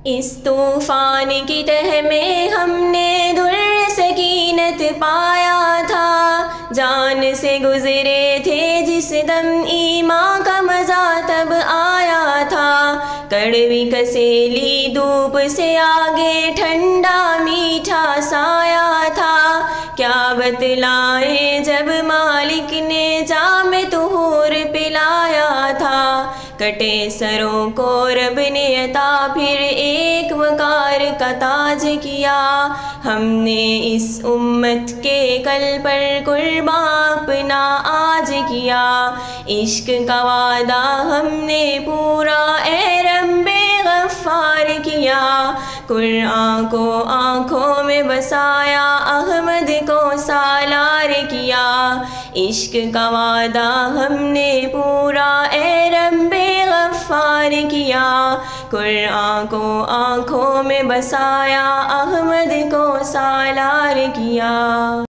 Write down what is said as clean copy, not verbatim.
اس طوفان کی تہ میں ہم نے در سکینت پایا تھا، جان سے گزرے تھے جس دم ایمان کا مزہ تب آیا تھا، کڑوی کسیلی دھوپ سے آگے ٹھنڈا میٹھا سایہ تھا، کیا بتلائیں جب مالک نے جام طہور پلایا تھا، کٹے سروں کو رب نے عطا پھر ایک وقار کا تاج کیا، ہم نے اس امت کے کل پر قرباں اپنا آج کیا، عشق کا وعدہ ہم نے پورا اے رب غفار کیا، قرآن کو آنکھوں میں بسایا احمد کو سالار کیا، عشق کا وعدہ ہم نے پورا اے رب غفار کیا، قرآن کو آنکھوں میں بسایا احمد کو سالار کیا۔